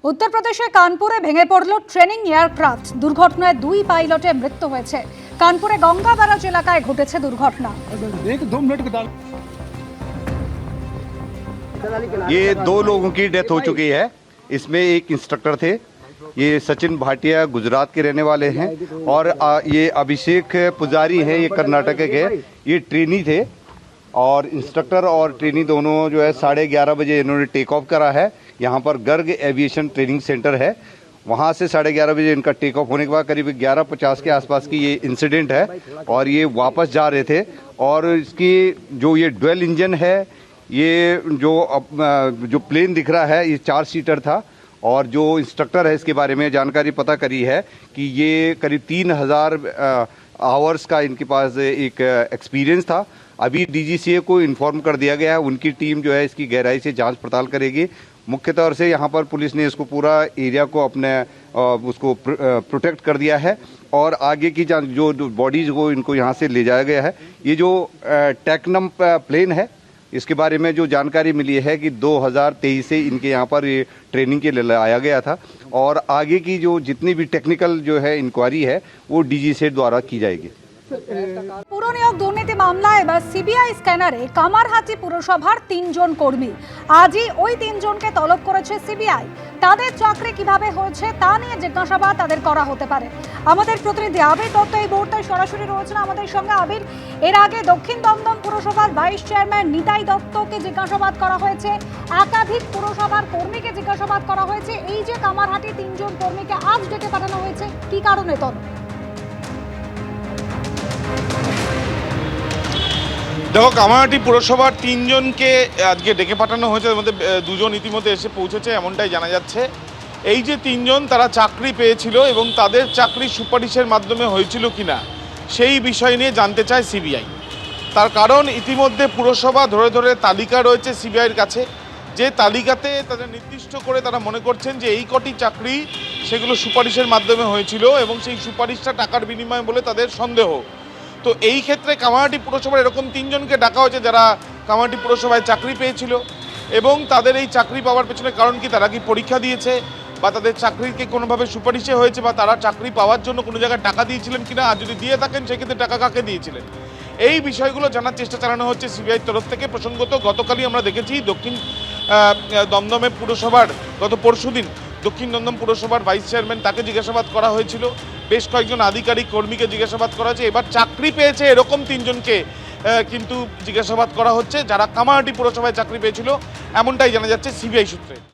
উত্তরপ্রদেশে কানপুরে ভেঙে পড়ল ট্রেনিং এয়ারক্রাফট। দুর্ঘটনায় দুই পাইলটের মৃত্যু হয়েছে। কানপুরে গঙ্গা ব্যারাজ এলাকায় ঘটেছে দুর্ঘটনা। ये 2 लोगों की डेथ हो चुकी है। इसमें एक इंस्ट्रक्टर थे, ये सचिन भाटिया गुजरात के रहने वाले हैं, और ये अभिषेक पुजारी हैं, ये कर्नाटक के, ये ट्रेनी थे। और इंस्ट्रक्टर और ट्रेनी दोनों जो है 11:30 बजे इन्होंने टेक ऑफ करा है। यहाँ पर गर्ग एविएशन ट्रेनिंग सेंटर है, वहाँ से 11:30 बजे इनका टेक ऑफ होने के बाद करीब 11:50 के आसपास की ये इंसिडेंट है। और ये वापस जा रहे थे, और इसकी जो ये ड्वेल इंजन है, ये जो प्लेन दिख रहा है, ये 4 सीटर था। और जो इंस्ट्रक्टर है, इसके बारे में जानकारी पता करी है कि ये करीब 3000 आवर्स का इनके पास एक एक्सपीरियंस था। अभी डीजीसीए को इन्फॉर्म कर दिया गया है, उनकी टीम जो है इसकी गहराई से जांच पड़ताल करेगी। मुख्य तौर से यहाँ पर पुलिस ने इसको पूरा एरिया को अपने उसको प्रोटेक्ट कर दिया है, और आगे की जो बॉडीज को इनको यहाँ से ले जाया गया है। ये जो टेक्नम प्लेन है, इसके बारे में जो जानकारी मिली है कि 2023 से इनके यहाँ पर ये ट्रेनिंग के लिए लाया गया था, और आगे की जो जितनी भी टेक्निकल जो है इंक्वायरी है वो डीजीसीए द्वारा की जाएगी। পুর নিয়োগ দুর্নীতি মামলায় এবার সিবিআই স্ক্যানারে কামারহাটি পুরসভার 3 জন কর্মী। আজই ওই 3 জনকে তলব করেছে সিবিআই। তাদের চাকরি কিভাবে হয়েছে তা নিয়ে জিজ্ঞাসাবাদ তাদের করা হতে পারে। আমাদের প্রতিনিধি আবির দত্ত এই মুহূর্তে সরাসরি রয়েছেন আমাদের সঙ্গে। আবির, এর আগে দক্ষিণ দমদম পুরসভার ভাইস চেয়ারম্যান নিতাই দত্তকে জিজ্ঞাসাবাদ করা হয়েছে, একাধিক পুরসভার কর্মীকে জিজ্ঞাসাবাদ করা হয়েছে। এই যে কামারহাটি 3 জন কর্মীকে আজ ডেকে পাঠানো হয়েছে, কি কারণে তলব? দেখো, কামারহাটি পুরসভার 3 জনকে আজকে ডেকে পাঠানো হয়েছে। এর মধ্যে 2 জন ইতিমধ্যে এসে পৌঁছেছে, এমনটাই জানা যাচ্ছে। এই যে 3 জন, তারা চাকরি পেয়েছিল এবং তাদের চাকরি সুপারিশের মাধ্যমে হয়েছিল কিনা সেই বিষয় নিয়ে জানতে চায় সিবিআই। তার কারণ ইতিমধ্যে পুরসভা ধরে ধরে তালিকা রয়েছে সিবিআইয়ের কাছে, যে তালিকাতে তাদের নির্দিষ্ট করে তারা মনে করছেন যে এই কটি চাকরি সেগুলো সুপারিশের মাধ্যমে হয়েছিল, এবং সেই সুপারিশটা টাকার বিনিময়ে বলে তাদের সন্দেহ। তো এই ক্ষেত্রে কামারহাটি পুরসভার এরকম 3 জনকে ডাকা হয়েছে যারা কামারহাটি পুরসভায় চাকরি পেয়েছিল, এবং তাদের এই চাকরি পাওয়ার পেছনে কারণ কি, তারা কি পরীক্ষা দিয়েছে, বা তাদের চাকরিকে কোনোভাবে সুপারিশে হয়েছে, বা তারা চাকরি পাওয়ার জন্য কোনো জায়গায় টাকা দিয়েছিলেন কিনা, আর যদি দিয়ে থাকেন সেক্ষেত্রে টাকা কাকে দিয়েছিলেন, এই বিষয়গুলো জানার চেষ্টা চালানো হচ্ছে সিবিআইয়ের তরফ থেকে। প্রসঙ্গত গতকালই আমরা দেখেছি দক্ষিণ দমদমে পুরসভার গত পরশুদিন দক্ষিণ দমদম পুরসভার ভাইস চেয়ারম্যান, তাকে জিজ্ঞাসাবাদ করা হয়েছিল। বেশ কয়েকজন আধিকারিক কর্মীকে জিজ্ঞাসাবাদ করা হয়েছে। এবার চাকরি পেয়েছে এরকম 3 জনকে কিন্তু জিজ্ঞাসাবাদ করা হচ্ছে যারা কামারহাটি পুরসভায় চাকরি পেয়েছিল, এমনটাই জানা যাচ্ছে সিবিআই সূত্রে।